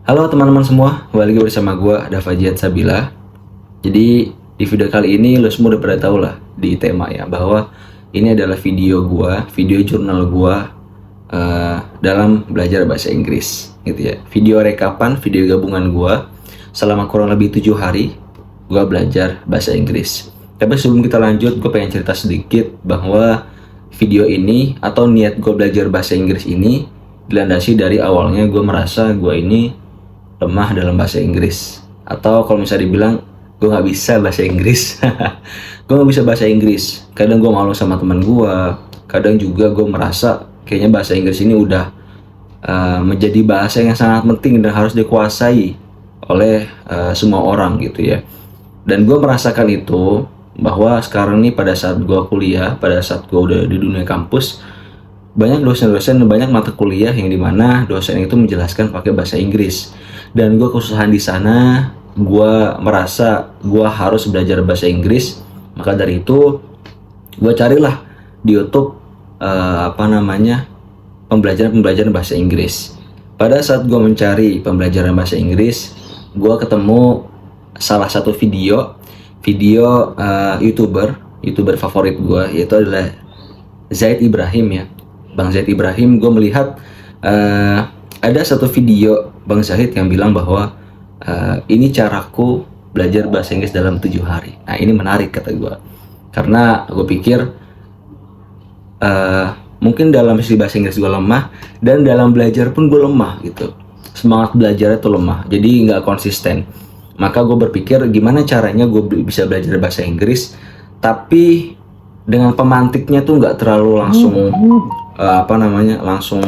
Halo teman-teman semua, balik lagi bersama gue Dava Jihad Sabila. Jadi di video kali ini lo semua udah pada tau lah di tema ya, bahwa ini adalah video jurnal gue dalam belajar bahasa Inggris gitu ya. Video rekapan, video gabungan gue selama kurang lebih 7 hari gue belajar bahasa Inggris. Tapi sebelum kita lanjut, gue pengen cerita sedikit bahwa video ini atau niat gue belajar bahasa Inggris ini dilandasi dari awalnya gue merasa gue ini lemah dalam bahasa Inggris, atau kalau misalnya dibilang gue nggak bisa bahasa Inggris. Gue nggak bisa bahasa Inggris, kadang gue malu sama teman gue, kadang juga gue merasa kayaknya bahasa Inggris ini udah menjadi bahasa yang sangat penting dan harus dikuasai oleh semua orang gitu ya. Dan gue merasakan itu bahwa sekarang nih pada saat gue kuliah, pada saat gue udah di dunia kampus, banyak dosen-dosen dan banyak mata kuliah yang dimana dosen itu menjelaskan pakai bahasa Inggris. Dan gue kesusahan di sana, gue merasa gue harus belajar bahasa Inggris. Maka dari itu gue carilah di YouTube pembelajaran bahasa Inggris. Pada saat gue mencari pembelajaran bahasa Inggris, gue ketemu salah satu video youtuber favorit gue, yaitu adalah Zaid Ibrahim ya. Bang Zaid Ibrahim, gue melihat ada satu video Bang Zaid yang bilang bahwa ini caraku belajar bahasa Inggris dalam 7 hari. Nah ini menarik kata gue, karena gue pikir mungkin dalam sisi bahasa Inggris gue lemah, dan dalam belajar pun gue lemah gitu. Semangat belajar itu lemah, jadi nggak konsisten. Maka gue berpikir gimana caranya gue bisa belajar bahasa Inggris tapi dengan pemantiknya tuh nggak terlalu langsung langsung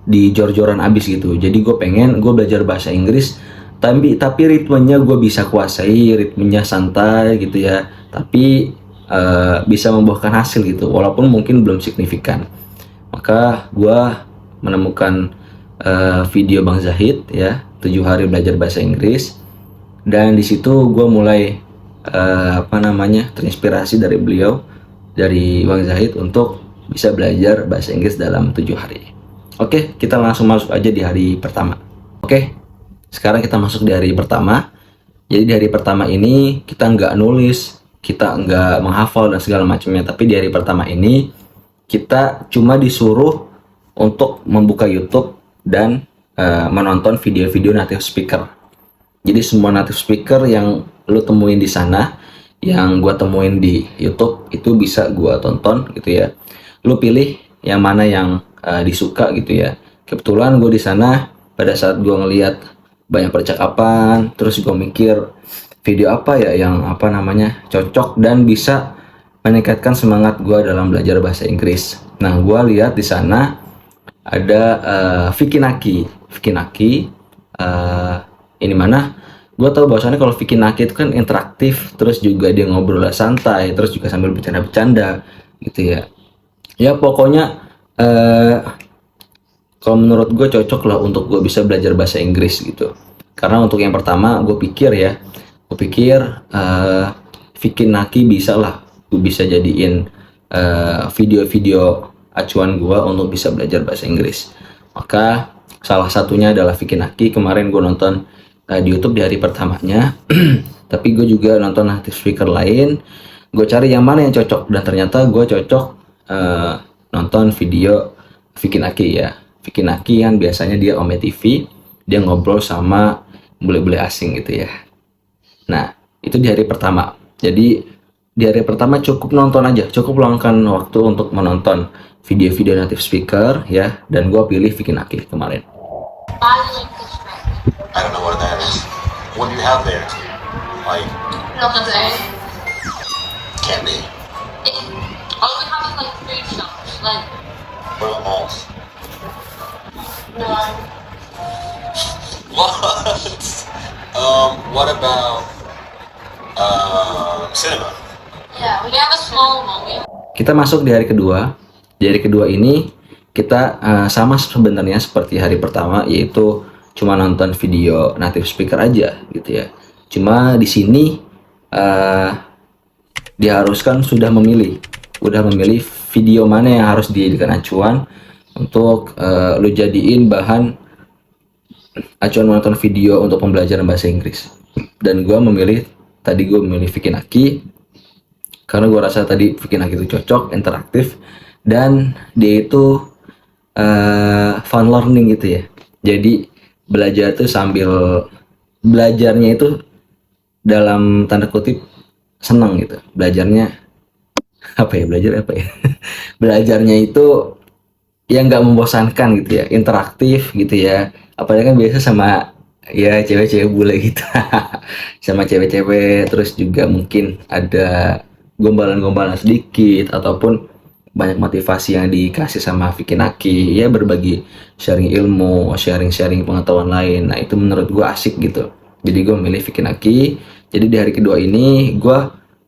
di jor-joran abis gitu. Jadi gue pengen gue belajar bahasa Inggris tapi ritmenya gue bisa kuasai, ritmenya santai gitu ya, tapi bisa membuahkan hasil gitu walaupun mungkin belum signifikan. Maka gue menemukan video Bang Zahid ya, 7 hari belajar bahasa Inggris, dan di situ gue mulai terinspirasi dari beliau, dari Bang Zahid, untuk bisa belajar bahasa Inggris dalam 7 hari. Oke, kita langsung masuk aja di hari pertama. Oke, sekarang kita masuk di hari pertama. Jadi di hari pertama ini kita nggak nulis, kita nggak menghafal dan segala macamnya, tapi di hari pertama ini kita cuma disuruh untuk membuka YouTube dan menonton video-video native speaker. Jadi semua native speaker yang lo temuin di sana, yang gua temuin di YouTube, itu bisa gua tonton gitu ya. Lo pilih yang mana yang disuka gitu ya. Kebetulan gue di sana pada saat gue ngeliat banyak percakapan, terus gue mikir video apa ya yang cocok dan bisa meningkatkan semangat gue dalam belajar bahasa Inggris. Nah, gue lihat di sana ada Vicky Naki. Ini mana gue tahu bahwasannya kalau Vicky Naki itu kan interaktif, terus juga dia ngobrol santai, terus juga sambil bercanda-bercanda gitu ya. Ya pokoknya kalau menurut gue cocok lah untuk gue bisa belajar bahasa Inggris gitu. Karena untuk yang pertama gue pikir Vicky Naki bisa lah, gue bisa jadiin video-video acuan gue untuk bisa belajar bahasa Inggris. Maka salah satunya adalah Vicky Naki. Kemarin gue nonton di YouTube di hari pertamanya. Tapi gue juga nonton native speaker lain. Gue cari yang mana yang cocok, dan ternyata gue cocok nonton video Vicky Naki ya. Vicky Naki kan biasanya dia Ome TV, dia ngobrol sama bule-bule asing gitu ya. Nah itu di hari pertama. Jadi di hari pertama cukup nonton aja, cukup luangkan waktu untuk menonton video-video native speaker ya. Dan gue pilih Vicky Naki kemarin. I don't know what that is. What do you have there? Like candy. All we have is like food shops, like What about malls? no. What? What about cinema? Yeah, we have a small mall. Kita masuk di hari kedua. Di hari kedua ini kita sama sebenarnya seperti hari pertama, yaitu cuma nonton video native speaker aja gitu ya. Cuma di sini diharuskan sudah memilih video mana yang harus dijadikan acuan untuk lo jadiin bahan acuan menonton video untuk pembelajaran bahasa Inggris. Dan gue memilih Fikinaki karena gue rasa tadi Fikinaki itu cocok, interaktif, dan dia itu fun learning gitu ya. Jadi belajar tuh sambil belajarnya itu dalam tanda kutip senang gitu. Belajar apa ya? Belajarnya itu ya nggak membosankan gitu ya, interaktif gitu ya. Apalagi kan biasa sama ya cewek-cewek bule gitu, sama cewek-cewek, terus juga mungkin ada gombalan-gombalan sedikit ataupun banyak motivasi yang dikasih sama Fikinaki ya, berbagi sharing ilmu, sharing pengetahuan lain. Nah itu menurut gue asik gitu, jadi gue milih Fikinaki. Jadi di hari kedua ini gue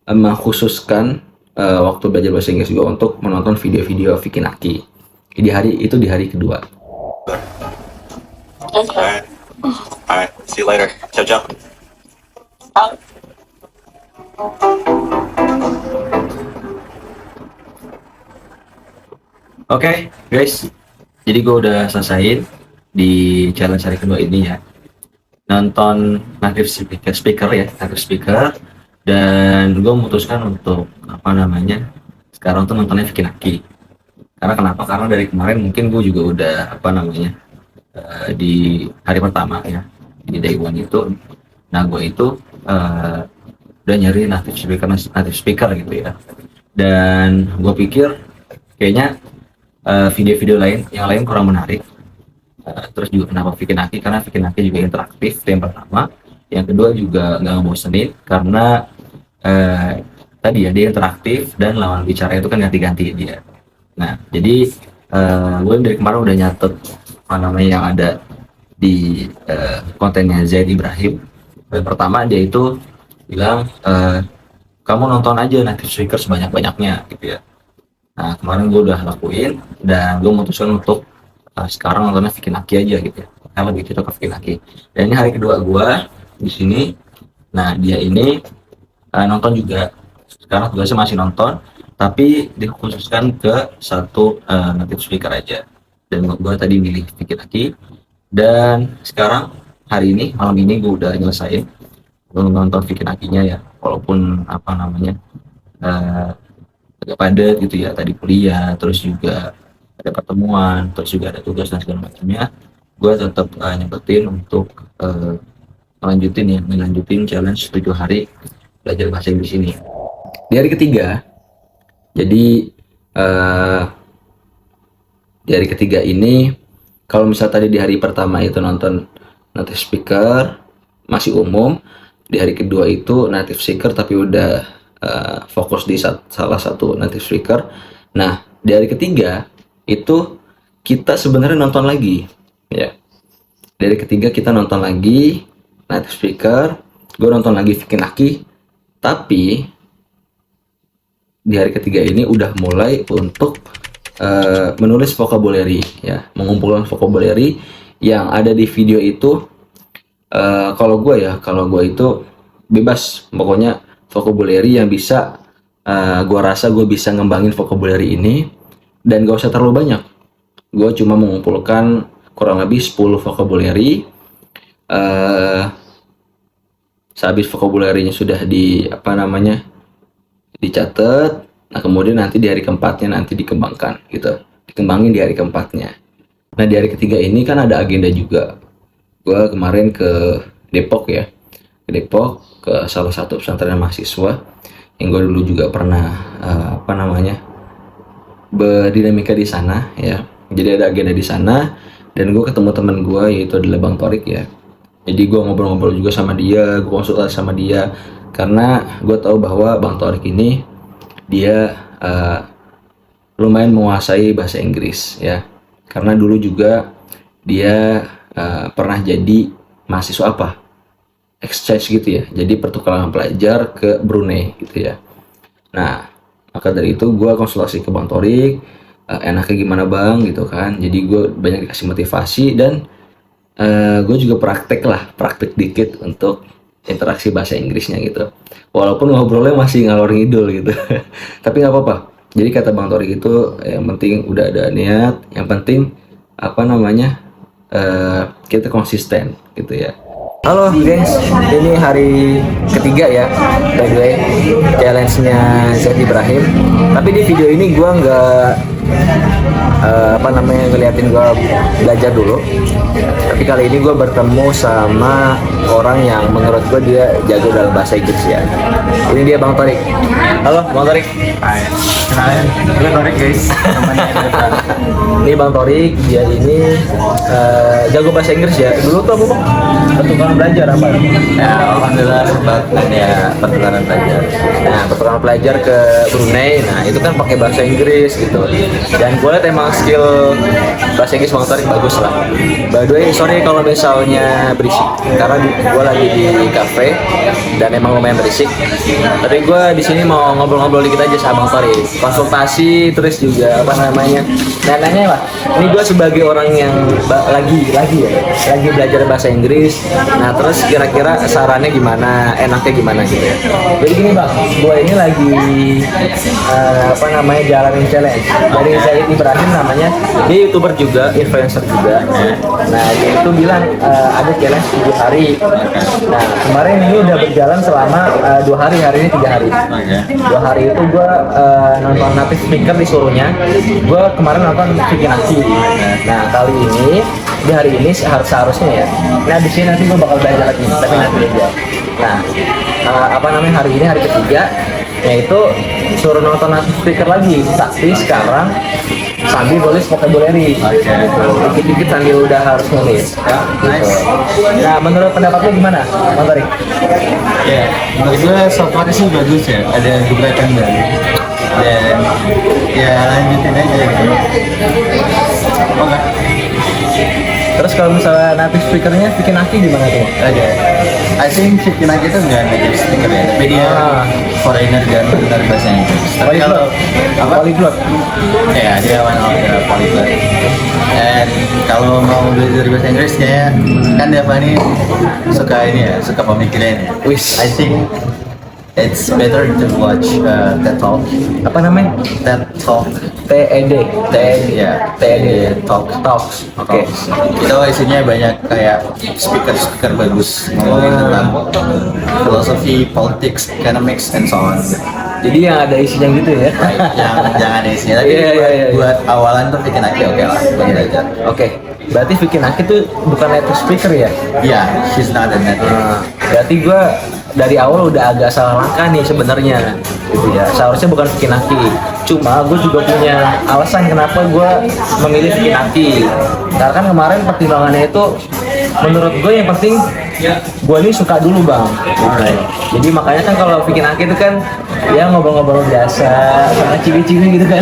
mengkhususkan waktu belajar bahasa Inggris gue untuk menonton video-video Fikinaki di hari kedua. Okay. Alright. See you later. Ciao, ciao. Oke, guys, jadi gue udah selesaiin di challenge hari kedua ini ya, nonton native speaker, dan gue memutuskan untuk sekarang tuh nontonnya Fikinaki. Karena kenapa? Karena dari kemarin mungkin gue juga udah di hari pertama ya, di day one itu, nah gue itu udah nyari native speaker gitu ya, dan gue pikir kayaknya video-video yang lain kurang menarik. Terus juga kenapa Fikinaki? Karena Fikinaki juga interaktif, itu yang pertama. Yang kedua juga nggak ngebosenin karena tadi ya dia interaktif dan lawan bicara itu kan ganti-ganti dia. Nah jadi gue dari kemarin udah nyatet yang ada di kontennya Zaid Ibrahim. Dan pertama dia itu bilang kamu nonton aja native speaker sebanyak-banyaknya gitu ya. Nah kemarin gue udah lakuin dan gue memutuskan untuk sekarang nontonnya Fikinaki aja gitu ya, karena lebih cocok ke Fikinaki. Dan ini hari kedua gue di sini. Nah dia ini nonton juga, sekarang tugasnya masih nonton, tapi dikhususkan ke satu native speaker aja. Dan gue tadi milih Fikinaki, dan sekarang hari ini malam ini gue udah nyelesain nonton Fikinakinya ya, walaupun agak padat gitu ya, tadi kuliah, terus juga ada pertemuan, terus juga ada tugas dan segala macamnya. Gue tetap nyempetin untuk melanjutin challenge 7 hari belajar bahasa Inggris ini. Di hari ketiga, jadi di hari ketiga ini, kalau misal tadi di hari pertama itu nonton native speaker masih umum, di hari kedua itu native speaker tapi udah fokus di salah satu native speaker. Nah di hari ketiga itu kita sebenarnya nonton lagi ya. Di hari ketiga kita nonton lagi native speaker, gue nonton lagi Fikinaki, tapi di hari ketiga ini udah mulai untuk menulis vocabulary ya, mengumpulkan vocabulary yang ada di video itu. Kalau gue itu bebas, pokoknya vocabulary yang bisa gue rasa gue bisa ngembangin vocabulary ini, dan gak usah terlalu banyak. Gue cuma mengumpulkan kurang lebih 10 vocabulary. Sehabis vocabulary-nya sudah dicatat, nah kemudian nanti di hari keempatnya nanti dikembangin di hari keempatnya. Nah di hari ketiga ini kan ada agenda juga. Gue kemarin ke Depok ya, ke salah satu pesantren mahasiswa yang gue dulu juga pernah berdinamika di sana ya. Jadi ada agenda di sana, dan gue ketemu teman gue yaitu adalah Bang Torik ya. Jadi gue ngobrol-ngobrol juga sama dia, gue konsultasi sama dia, karena gue tahu bahwa Bang Torik ini dia lumayan menguasai bahasa Inggris ya, karena dulu juga dia pernah jadi mahasiswa exchange gitu ya, jadi pertukaran pelajar ke Brunei gitu ya. Nah maka dari itu gue konsultasi ke Bang Torik, enaknya gimana Bang gitu kan. Jadi gue banyak dikasih motivasi, dan gue juga praktek dikit untuk interaksi bahasa Inggrisnya gitu, walaupun ngobrolnya masih ngalor ngidul gitu. Tapi nggak apa-apa. Jadi kata Bang Torik itu yang penting udah ada niat, yang penting kita konsisten gitu ya. Halo guys, ini hari ketiga ya, by the way, challenge-nya Zaid Ibrahim. Tapi di video ini gue nggak ngeliatin gue belajar dulu. Tapi kali ini gue bertemu sama orang yang menurut gue dia jago dalam bahasa Inggris ya. Ini dia Bang Torik. Halo Bang Torik. Hai, kenalin, gue Torik guys. Ini Bang Torik, dia ini jago bahasa Inggris ya. Dulu tuh apa Bang? Pertukaran belajar apa? Ya, alhamdulillah sempat ada pertukaran belajar. Nah, pertukaran pelajar ke Brunei, nah itu kan pakai bahasa Inggris gitu. Dan gue liat emang skill bahasa Inggris Bang Torik bagus lah. By the way, sorry kalau misalnya berisik, karena gue lagi di cafe dan emang lumayan berisik. Tapi gue di sini mau ngobrol-ngobrol dikit aja sama Bang Torik, konsultasi, terus juga nanya lah. Ini gue sebagai orang yang lagi belajar bahasa Inggris. Nah terus kira-kira sarannya gimana, enaknya gimana gitu ya. Jadi gini Bang, gue ini lagi jalanin challenge dari Zaid Ibrahim namanya. Dia YouTuber juga, influencer juga. Nah dia itu bilang ada challenge 7 hari. Nah kemarin ini udah berjalan selama 2 hari, hari ini 3 hari. 2 hari itu gue nonton native speaker disuruhnya. Gue kemarin nonton Vicky Naki. Nah kali ini di hari ini seharusnya ya. Nah di sini nanti gue bakal belajar lagi, tapi nanti aja. Nah hari ini hari ketiga, yaitu suruh nonton native speaker lagi, tapi sekarang sambil nulis vocabulary. Dikit-dikit sambil udah harus nulis. Gitu. Nah menurut pendapatnya gimana, Bang Torik? Ya, menurut gue so far sih bagus ya. Ada gebrakan baru. Dan ya lanjutin aja gitu. Oke. Terus kalau misalnya native speakernya Vicky Naki gimana tuh? Oke. I think Vicky Naki itu nggak native speaker ya, tapi dia foreigner dan benar bahasa Inggris. Tapi kalau Polyglot. ya dia one of the polyglot. Dan kalau mau belajar bahasa Inggris kayaknya kan Dava ini suka pemikiran ya. Wis. I think it's better to watch TED Talk. Apa namanya? TED Talk. TED. Ya, TED Talks. Oke. Itu isinya banyak kayak speaker bagus ngomongin tentang filosofi, politics, economics, and so on. Jadi yang ada isinya gitu ya? Yang jangan isinya, tapi Iya. buat awalan tuh bikin aja oke lah, belajar. Oke. Berarti Vicky Naki tuh bukan native speaker ya? Iya, she's not a native. Berarti gue dari awal udah agak salah langkah nih sebenarnya, gitu ya. Seharusnya bukan Vicky Naki. Cuma gue juga punya alasan kenapa gue memilih Vicky Naki. Karena kan kemarin pertimbangannya itu menurut gue yang penting gue ini suka dulu Bang. Jadi makanya kan kalau Vicky Naki itu kan ya ngobrol-ngobrol biasa sama ciwi-ciwi gitu kan.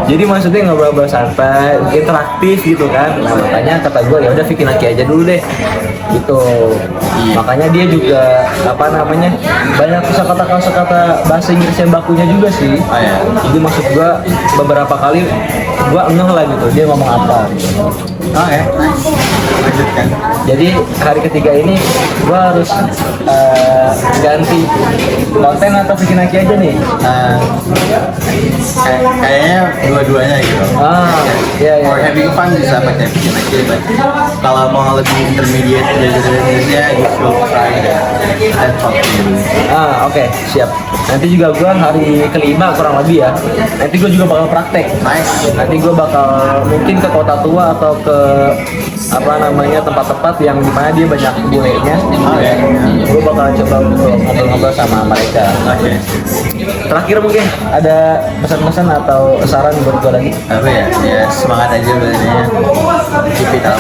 Jadi maksudnya ngobrol-ngobrol santai, interaktif gitu kan. Nah makanya kata gue ya udah Vicky Naki aja dulu deh, gitu. Makanya dia juga banyak kosakata bahasa Inggris yang bakunya juga sih. Jadi maksud gue beberapa kali gue ngeh lah gitu dia ngomong apa. Gitu. Oke, nice. Lanjutkan. Jadi hari ketiga ini gue harus ganti konten atau Vicky Naki aja nih. Kayaknya dua-duanya gitu. Iya. For having fun bisa pakai Vicky Naki, but kalau mau lebih intermediate belajar Inggrisnya, you should try TED Talk dulu. Oke, siap. Nanti juga gue hari kelima kurang lebih ya. Nanti gue juga bakal praktek. Nice. Nanti gue bakal mungkin ke kota tua atau ke tempat-tempat yang dimana dia banyak bulenya. Gue bakal coba untuk ngobrol-ngobrol sama mereka. Terakhir mungkin ada pesan-pesan atau saran buat gue lagi? Apa ya? Ya semangat aja belajarnya. Keep it up.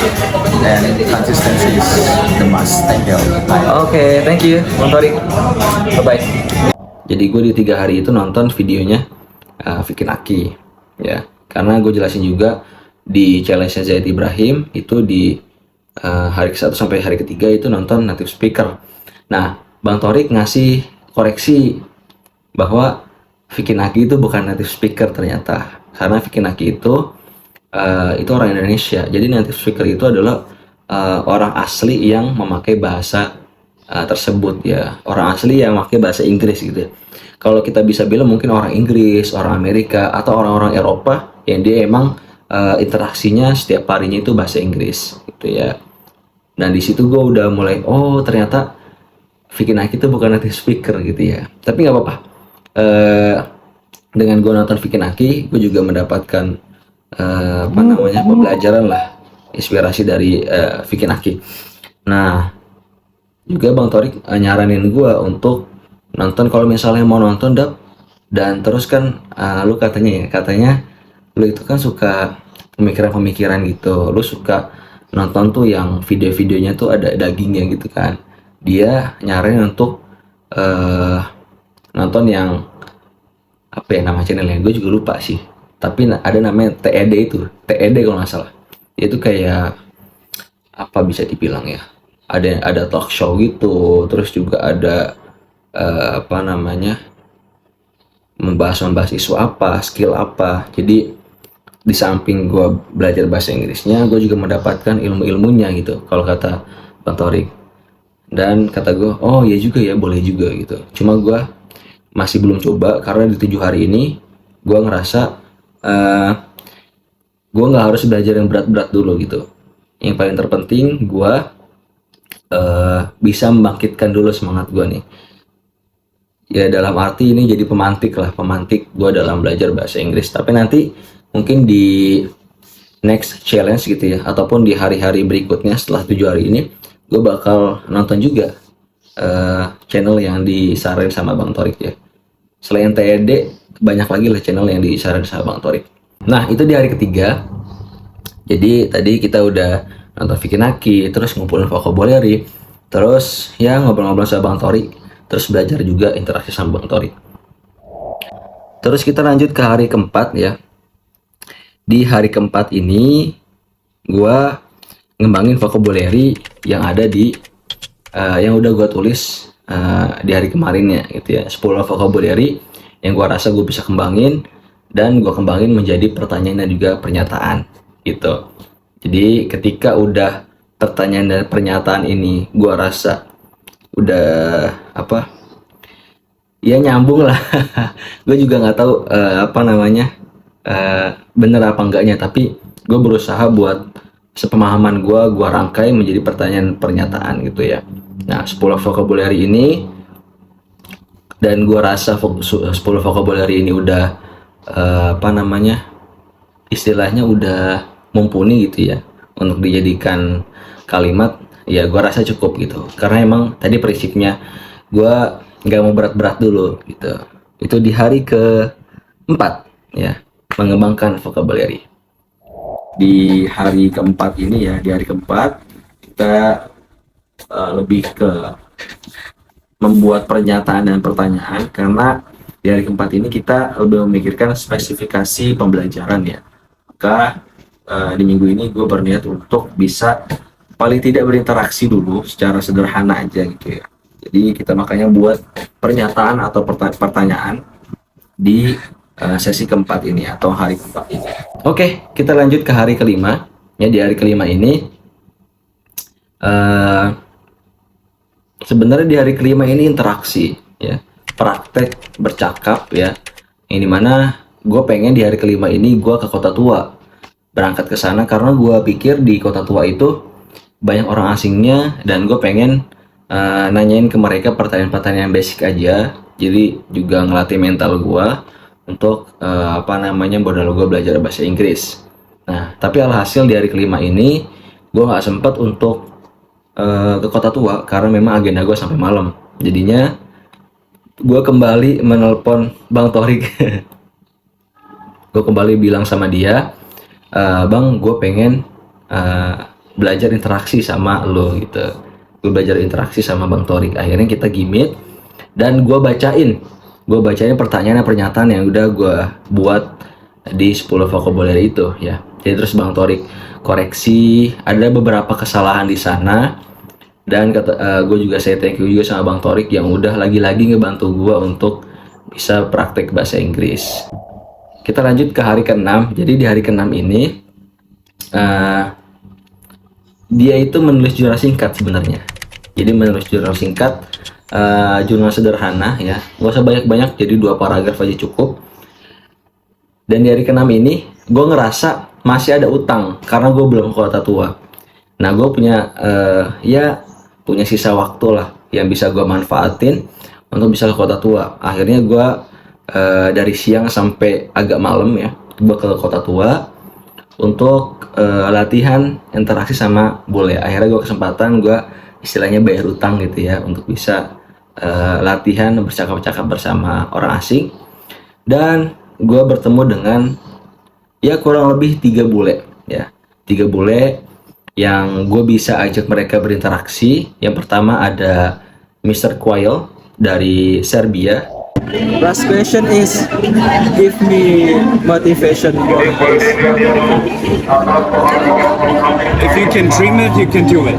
Dan consistency is the must. Thank you. Bye. Oke, thank you, Bang Torik. Bye-bye. Jadi gue di 3 hari itu nonton videonya Vicky Naki, ya. Karena gue jelasin juga di challenge Zaid Ibrahim itu di hari ke-1 sampai hari ke-3 itu nonton native speaker. Nah, Bang Torik ngasih koreksi bahwa Vicky Naki itu bukan native speaker ternyata. Karena Vicky Naki itu orang Indonesia. Jadi native speaker itu adalah orang asli yang memakai bahasa tersebut ya, orang asli yang memakai bahasa Inggris gitu. Kalau kita bisa bilang mungkin orang Inggris, orang Amerika, atau orang-orang Eropa yang dia emang interaksinya setiap harinya itu bahasa Inggris gitu ya. Nah di situ gue udah mulai, oh ternyata Vicky itu bukan native speaker gitu ya. Tapi nggak apa-apa. Dengan gue nonton Vicky, gue juga mendapatkan apa namanya, pembelajaran lah, inspirasi dari Vicky. Nah juga Bang Torik nyaranin gue untuk nonton, kalau misalnya mau nonton dan terus kan lu katanya lu itu kan suka pemikiran gitu, lu suka nonton tuh yang video-videonya tuh ada dagingnya gitu kan. Dia nyaranin untuk nonton yang apa ya nama channelnya, gue juga lupa sih, tapi ada namanya TED kalau nggak salah. Itu kayak apa bisa dibilang ya, ada talk show gitu, terus juga ada apa namanya, membahas isu apa, skill apa. Jadi di samping gue belajar bahasa Inggrisnya, gue juga mendapatkan ilmunya gitu, kalau kata Bang Torik. Dan kata gue, oh iya juga ya, boleh juga gitu. Cuma gue masih belum coba, karena di 7 hari ini gue ngerasa gue nggak harus belajar yang berat-berat dulu gitu. Yang paling terpenting gue bisa membangkitkan dulu semangat gue nih. Ya dalam arti ini jadi pemantik gue dalam belajar bahasa Inggris. Tapi nanti mungkin di next challenge gitu ya, ataupun di hari-hari berikutnya setelah 7 hari ini, gue bakal nonton juga channel yang disarankan sama Bang Torik ya. Selain TED, banyak lagi lah channel yang disarankan sama Bang Torik. Nah itu di hari ketiga. Jadi tadi kita udah nonton Vicky, terus ngumpulin vocabulary, terus ya ngobrol-ngobrol sama Bang Torik, terus belajar juga interaksi sama Bang Torik. Terus kita lanjut ke hari keempat ya. Di hari keempat ini gue ngembangin vocabulary yang ada di yang udah gue tulis di hari kemarinnya gitu ya. 10 vocabulary yang gue rasa gue bisa kembangin, dan gue kembangin menjadi pertanyaan dan juga pernyataan gitu. Jadi ketika udah pertanyaan dan pernyataan ini gue rasa udah apa ya, nyambung lah. Gue juga nggak tahu apa namanya bener apa enggaknya, tapi gue berusaha buat sepemahaman gue rangkai menjadi pertanyaan pernyataan gitu ya. Nah 10 vocabulary ini, dan gue rasa 10 vocabulary ini udah apa namanya, istilahnya udah mumpuni gitu ya untuk dijadikan kalimat. Ya gue rasa cukup gitu, karena emang tadi prinsipnya gue nggak mau berat-berat dulu gitu. Itu di hari keempat ya, mengembangkan vocabulary. Di hari keempat ini ya, di hari keempat kita lebih ke membuat pernyataan dan pertanyaan, karena di hari keempat ini kita lebih memikirkan spesifikasi pembelajaran ya. Maka di minggu ini gue berniat untuk bisa paling tidak berinteraksi dulu secara sederhana aja gitu ya. Jadi kita makanya buat pernyataan atau pertanyaan di sesi keempat ini atau hari keempat ini. Oke, kita lanjut ke hari kelima. Ya di hari kelima ini sebenarnya di hari kelima ini interaksi ya, praktek bercakap ya. Yang dimana gue pengen di hari kelima ini gue ke Kota Tua, berangkat ke sana karena gue pikir di Kota Tua itu banyak orang asingnya, dan gue pengen nanyain ke mereka pertanyaan-pertanyaan basic aja. Jadi juga ngelatih mental gue untuk apa namanya, modal gue belajar bahasa Inggris. Nah tapi alhasil di hari kelima ini gue nggak sempet untuk ke Kota Tua karena memang agenda gue sampai malam. Jadinya gue kembali menelpon Bang Torik. Gue kembali bilang sama dia, Bang gue pengen belajar interaksi sama lo gitu. Gue belajar interaksi sama Bang Torik. Akhirnya kita gimit, dan gue bacain pertanyaan dan pernyataan yang udah gue buat di 10 vocabulary itu ya. Jadi terus Bang Torik koreksi, ada beberapa kesalahan di sana, dan gue juga say thank you juga sama Bang Torik yang udah lagi-lagi ngebantu gue untuk bisa praktek bahasa Inggris. Kita lanjut ke hari ke-6. Jadi di hari ke-6 ini dia itu menulis jurnal singkat sebenarnya. Jadi menulis jurnal singkat, jurnal sederhana ya, gak usah banyak-banyak, jadi 2 paragraf aja cukup. Dan di hari ke-6 ini gue ngerasa masih ada utang karena gue belum ke Kota Tua. Nah, gue punya punya sisa waktu lah yang bisa gue manfaatin untuk bisa ke Kota Tua. Akhirnya gue dari siang sampai agak malam ya, gue ke Kota Tua untuk latihan interaksi sama bule. Akhirnya gue kesempatan, gue istilahnya bayar utang gitu ya, untuk bisa latihan bercakap-cakap bersama orang asing. Dan gue bertemu dengan ya kurang lebih 3 bule ya, 3 bule yang gue bisa ajak mereka berinteraksi. Yang pertama ada Mr. Quail dari Serbia. Last question is, give me motivation for this. If you can dream it, you can do it.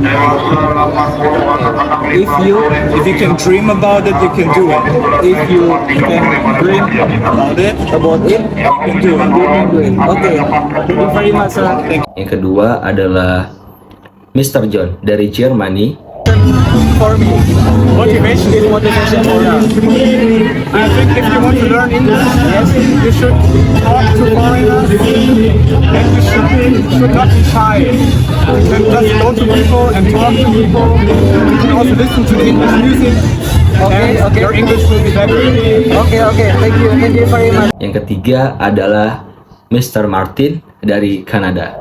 If you can dream about it, you can do it. If you can dream About it, about it, you can do it. you can do it. Okay, thank you very much, sir. Yang kedua adalah Mr. John dari Germany. For me, Motivation. this motivation for me. I think if you want to learn English, yes, you should talk to foreigners and you should not be shy. You can just go to people and talk to people. You can also listen to English music. Okay, and okay. your English will be better. Okay, thank you very much. Yang ketiga adalah Mr. Martin dari Kanada.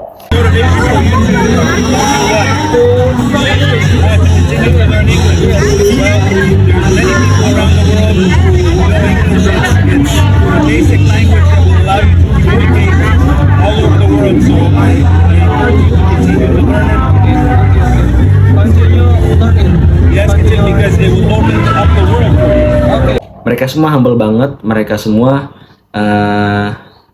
Basic language that will allow you to communicate all over the world. So I continue to learn it. Continue learning. Yes, continue because it will open up the world for you. Mereka semua humble banget, mereka semua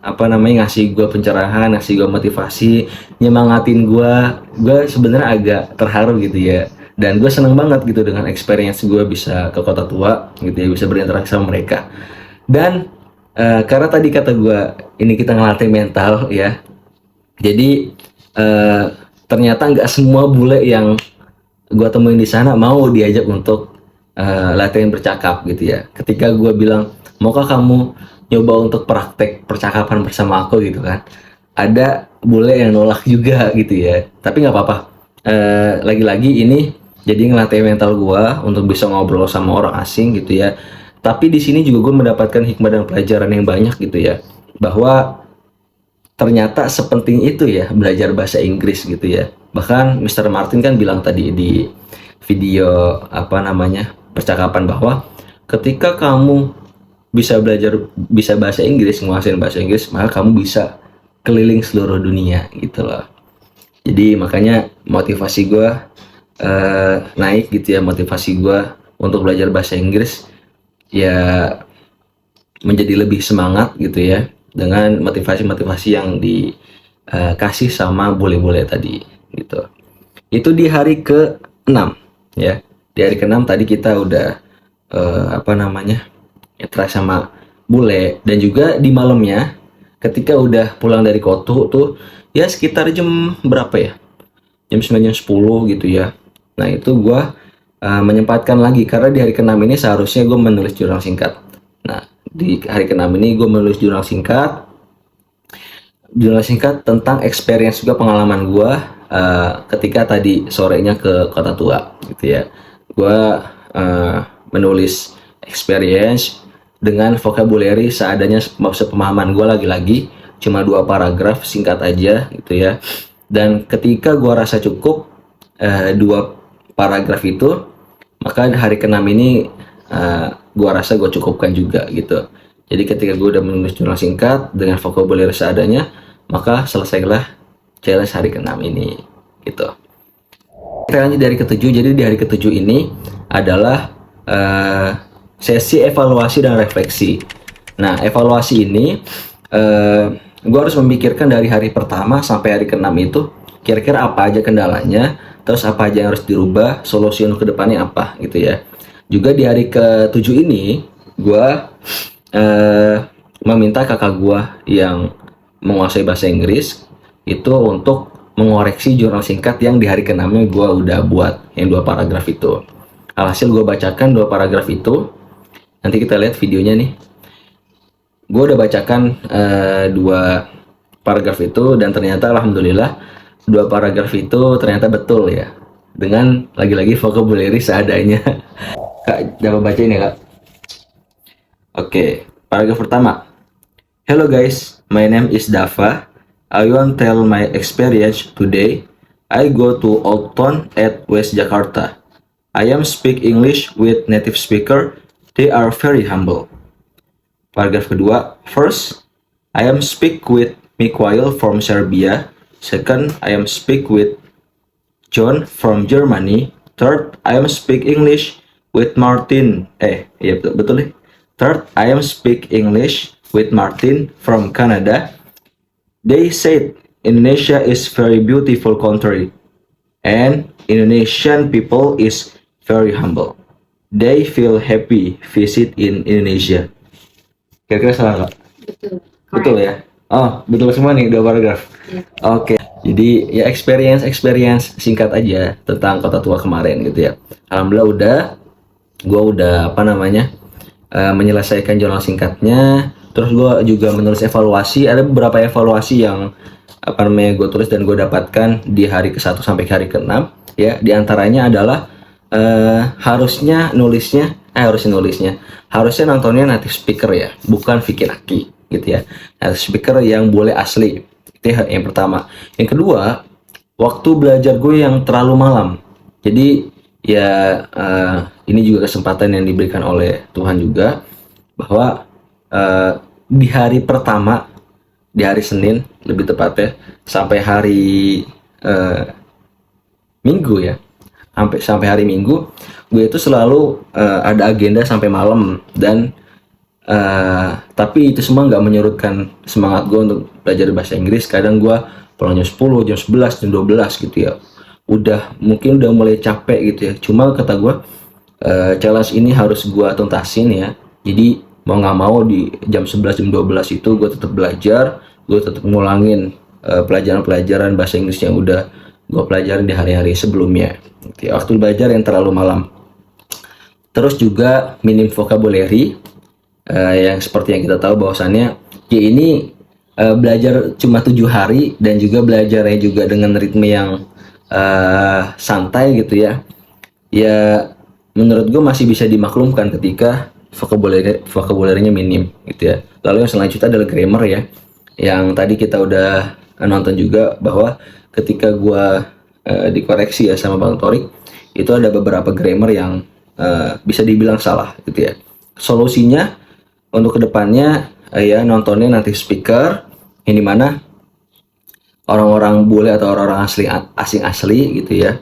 ngasih gue pencerahan, ngasih gue motivasi, nyemangatin gue. Gue sebenarnya agak terharu gitu ya, dan gue seneng banget gitu dengan experience gue bisa ke Kota Tua gitu ya, bisa berinteraksi sama mereka. Dan karena tadi kata gue ini kita ngelatih mental ya, jadi ternyata nggak semua bule yang gue temuin di sana mau diajak untuk latihan bercakap gitu ya. Ketika gue bilang, maukah kamu nyoba untuk praktek percakapan bersama aku gitu kan, ada bule yang nolak juga gitu ya. Tapi nggak apa-apa, lagi-lagi ini jadi ngelatih mental gue untuk bisa ngobrol sama orang asing gitu ya. Tapi di sini juga gue mendapatkan hikmah dan pelajaran yang banyak gitu ya, bahwa ternyata sepenting itu ya belajar bahasa Inggris gitu ya. Bahkan Mr. Martin kan bilang tadi di video percakapan, bahwa ketika kamu bisa bahasa Inggris, menguasai bahasa Inggris, maka kamu bisa keliling seluruh dunia gitu loh. Jadi makanya motivasi gue naik gitu ya, motivasi gue untuk belajar bahasa Inggris ya menjadi lebih semangat gitu ya, dengan motivasi-motivasi yang dikasih sama bule-bule tadi gitu. Itu di hari ke-6 ya. Di hari ke-6 tadi kita udah interaksi sama bule, dan juga di malamnya ketika udah pulang dari Kotu tuh ya sekitar jam berapa ya? Jam 9, jam 10 gitu ya. Nah, itu gua menyempatkan lagi, karena di hari ke-6 ini seharusnya gue menulis jurnal singkat. Nah, di hari ke-6 ini gue menulis jurnal singkat tentang experience juga, pengalaman gue ketika tadi sorenya ke Kota Tua gitu ya. Gue menulis experience dengan vocabulary seadanya, sepemahaman gue, lagi-lagi cuma 2 paragraf singkat aja gitu ya. Dan ketika gue rasa cukup 2 paragraf itu, maka hari ke-6 ini gua rasa gue cukupkan juga gitu. Jadi ketika gue udah menulis jurnal singkat dengan vocabulary seadanya, maka selesailah challenge hari ke-6 ini gitu. Kita lanjut dari ke-7. Jadi di hari ke-7 ini adalah sesi evaluasi dan refleksi. Nah, evaluasi ini gue harus memikirkan dari hari pertama sampai hari ke-6 itu kira-kira apa aja kendalanya, terus apa aja yang harus dirubah, solusi untuk kedepannya apa gitu ya. Juga di hari ke-7 ini gue meminta kakak gue yang menguasai bahasa Inggris itu untuk mengoreksi jurnal singkat yang di hari ke-6 gue udah buat, yang 2 paragraf itu. Alhasil gue bacakan 2 paragraf itu. Nanti kita lihat videonya nih. Gue udah bacakan 2 paragraf itu, dan ternyata alhamdulillah 2 paragraf itu ternyata betul ya, dengan lagi-lagi vocabulary seadanya. Kak, dapat bacain ya Kak? Oke, paragraf pertama. Hello guys, my name is Dava. I want tell my experience today. I go to Old Town at West Jakarta. I am speak English with native speaker. They are very humble. Paragraf kedua. First, I am speak with Mikhail from Serbia. Second, I am speak with John from Germany. Third, I am speak English with Martin. Betul nih. Third, I am speak English with Martin from Canada. They said Indonesia is very beautiful country and Indonesian people is very humble. They feel happy visit in Indonesia. Kira-kira salah nggak? Betul. Betul ya? Oh, betul semua nih 2 paragraf. Iya. Oke. Jadi ya experience singkat aja tentang Kota Tua kemarin gitu ya. Alhamdulillah gue udah menyelesaikan jurnal singkatnya. Terus gue juga menulis evaluasi. Ada beberapa evaluasi yang gue tulis dan gue dapatkan di hari ke-1 sampai hari ke-6 ya. Di antaranya adalah harusnya nontonnya native speaker ya, bukan Vicky Naki gitu ya. Native speaker yang boleh asli. Itu yang pertama. Yang kedua, waktu belajar gue yang terlalu malam. Jadi ya ini juga kesempatan yang diberikan oleh Tuhan juga, bahwa di hari pertama, di hari Senin lebih tepatnya, sampai hari Minggu ya, sampai hari Minggu gue itu selalu ada agenda sampai malam, dan tapi itu semua nggak menyurutkan semangat gue untuk belajar bahasa Inggris. Kadang gue pulang jam 10, jam 11, jam 12 gitu ya, mungkin udah mulai capek gitu ya. Cuma kata gue challenge ini harus gue tuntasin ya. Jadi mau nggak mau di jam 11, jam 12 itu gue tetap belajar, gue tetap ngulangin pelajaran-pelajaran bahasa Inggris yang udah gue pelajarin di hari-hari sebelumnya. Waktu belajar yang terlalu malam. Terus juga minim vocabulary, yang seperti yang kita tahu bahwasannya ya ini belajar cuma 7 hari, dan juga belajarnya juga dengan ritme yang santai gitu ya. Ya menurut gue masih bisa dimaklumkan ketika vocabulary-nya minim gitu ya. Lalu yang selanjutnya adalah grammar ya, yang tadi kita udah nonton juga, bahwa ketika gua dikoreksi ya sama Bang Torik, itu ada beberapa grammar yang bisa dibilang salah gitu ya. Solusinya untuk kedepannya ya nontonnya native speaker, yang dimana orang-orang bule atau orang-orang asing asli gitu ya,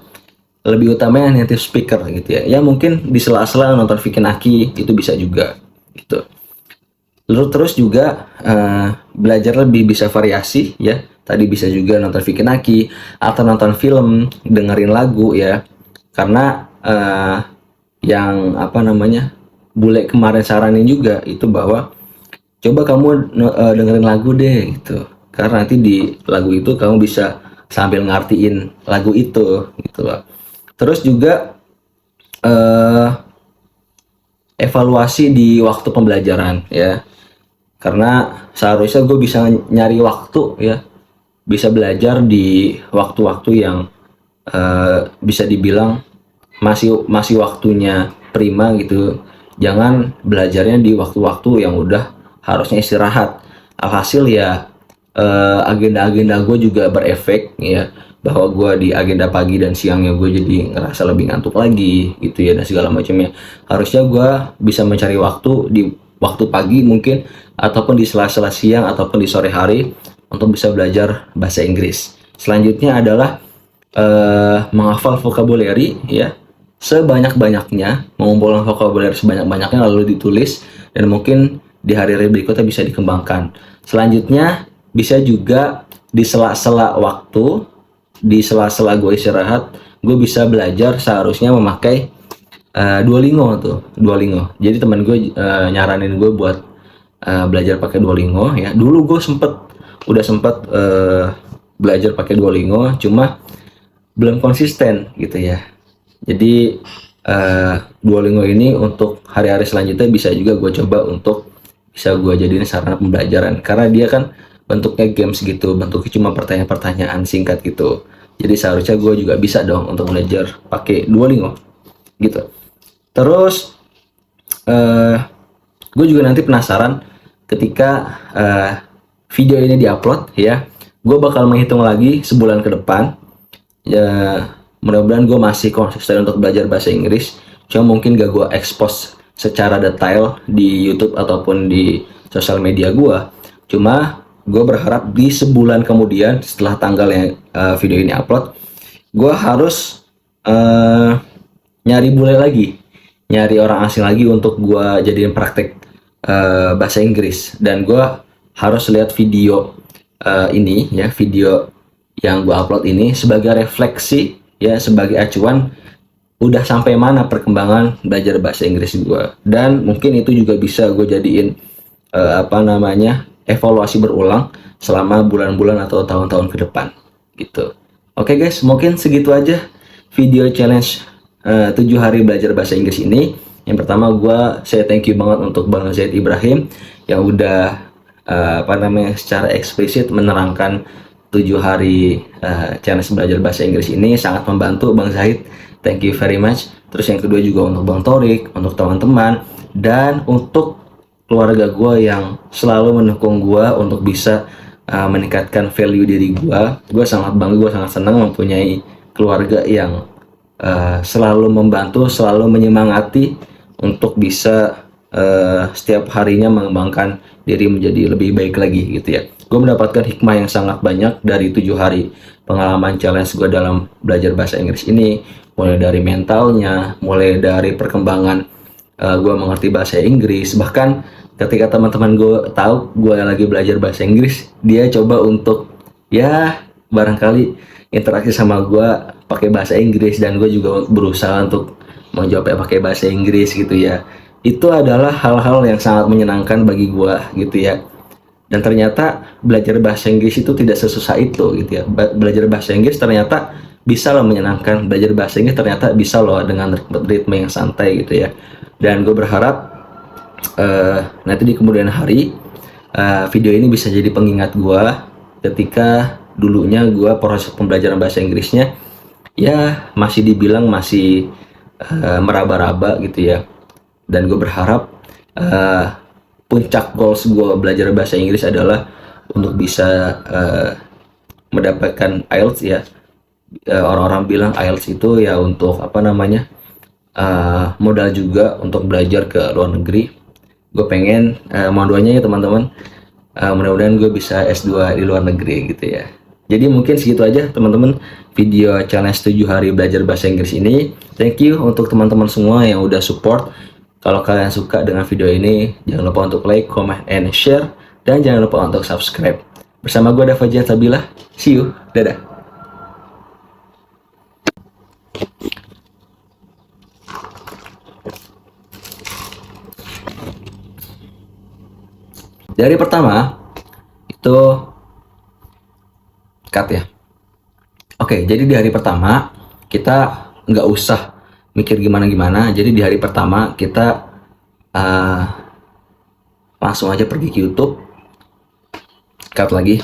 lebih utamanya native speaker gitu ya. Ya mungkin di sela-sela nonton Vicky Naki itu bisa juga gitu. Lalu terus juga belajar lebih bisa variasi ya. Tadi bisa juga nonton Vicky Naki atau nonton film, dengerin lagu ya. Karena yang bule kemarin saranin juga itu, bahwa coba kamu dengerin lagu deh gitu. Karena nanti di lagu itu kamu bisa sambil ngartiin lagu itu gitu loh. Terus juga evaluasi di waktu pembelajaran ya, karena seharusnya gue bisa nyari waktu ya, bisa belajar di waktu-waktu yang bisa dibilang masih waktunya prima gitu. Jangan belajarnya di waktu-waktu yang udah harusnya istirahat. Alhasil ya agenda-agenda gue juga berefek ya, bahwa gue di agenda pagi dan siangnya gue jadi ngerasa lebih ngantuk lagi gitu ya, dan segala macamnya. Harusnya gue bisa mencari waktu di waktu pagi mungkin, ataupun di sela-sela siang, ataupun di sore hari untuk bisa belajar bahasa Inggris. Selanjutnya adalah menghafal vocabulary ya, sebanyak-banyaknya, mengumpulkan vocabulary sebanyak-banyaknya lalu ditulis, dan mungkin di hari-hari berikutnya bisa dikembangkan. Selanjutnya bisa juga di sela-sela waktu, di sela-sela gue istirahat, gue bisa belajar seharusnya memakai Duolingo. Jadi teman gue nyaranin gue buat belajar pakai Duolingo ya. Dulu gue udah sempet belajar pakai Duolingo, cuma belum konsisten gitu ya. Jadi Duolingo ini untuk hari-hari selanjutnya bisa juga gue coba untuk bisa gue jadiin sarana pembelajaran, karena dia kan bentuknya games gitu, bentuknya cuma pertanyaan-pertanyaan singkat gitu. Jadi seharusnya gue juga bisa dong untuk belajar pakai Duolingo gitu. Terus gue juga nanti penasaran ketika video ini diupload ya, gue bakal menghitung lagi sebulan ke depan ya. Mudah-mudahan gue masih konsisten untuk belajar bahasa Inggris. Cuma mungkin gak gue expose secara detail di YouTube ataupun di sosial media gue. Cuma gue berharap di sebulan kemudian setelah tanggal yang video ini upload, gue harus nyari bule lagi, nyari orang asing lagi untuk gue jadiin praktek bahasa Inggris. Dan gue harus lihat video ini ya, video yang gue upload ini sebagai refleksi ya, sebagai acuan udah sampai mana perkembangan belajar bahasa Inggris gue. Dan mungkin itu juga bisa gue jadiin evaluasi berulang selama bulan-bulan atau tahun-tahun ke depan gitu. Oke guys, mungkin segitu aja video challenge 7 hari belajar bahasa Inggris ini. Yang pertama saya thank you banget untuk Bang Zaid Ibrahim yang udah secara eksplisit menerangkan 7 hari challenge belajar bahasa Inggris ini. Sangat membantu Bang Zaid, thank you very much. Terus yang kedua juga untuk Bang Torik, untuk teman-teman, dan untuk keluarga gue yang selalu mendukung gue untuk bisa meningkatkan value diri gue. Gue sangat bangga, gue sangat senang mempunyai keluarga yang selalu membantu, selalu menyemangati untuk bisa setiap harinya mengembangkan diri menjadi lebih baik lagi gitu ya. Gue mendapatkan hikmah yang sangat banyak dari 7 hari pengalaman challenge gue dalam belajar bahasa Inggris ini. Mulai dari mentalnya, mulai dari perkembangan gue mengerti bahasa Inggris. Bahkan ketika teman-teman gue tahu gue lagi belajar bahasa Inggris, dia coba untuk ya barangkali interaksi sama gue pakai bahasa Inggris, dan gue juga berusaha untuk menjawabnya pakai bahasa Inggris gitu ya. Itu adalah hal-hal yang sangat menyenangkan bagi gue gitu ya. Dan ternyata belajar bahasa Inggris itu tidak sesusah itu gitu ya. Belajar bahasa Inggris ternyata bisa loh menyenangkan. Belajar bahasa Inggris ternyata bisa loh dengan ritme yang santai gitu ya. Dan gue berharap nanti di kemudian hari video ini bisa jadi pengingat gue ketika dulunya gue proses pembelajaran bahasa Inggrisnya ya masih dibilang masih meraba-raba gitu ya. Dan gue berharap puncak goals gue belajar bahasa Inggris adalah untuk bisa mendapatkan IELTS ya. Orang-orang bilang IELTS itu ya untuk modal juga untuk belajar ke luar negeri. Gue pengen mohon doanya ya teman-teman, mudah-mudahan gue bisa S2 di luar negeri gitu ya. Jadi mungkin segitu aja teman-teman video challenge 7 hari belajar bahasa Inggris ini. Thank you untuk teman-teman semua yang udah support. Kalau kalian suka dengan video ini, jangan lupa untuk like, comment, and share. Dan jangan lupa untuk subscribe. Bersama gue Dava Jihad Sabilah. See you. Dadah. Dari pertama, itu cut ya. Oke, jadi di hari pertama, kita nggak usah mikir gimana-gimana. Jadi di hari pertama kita langsung aja pergi ke YouTube, cut lagi.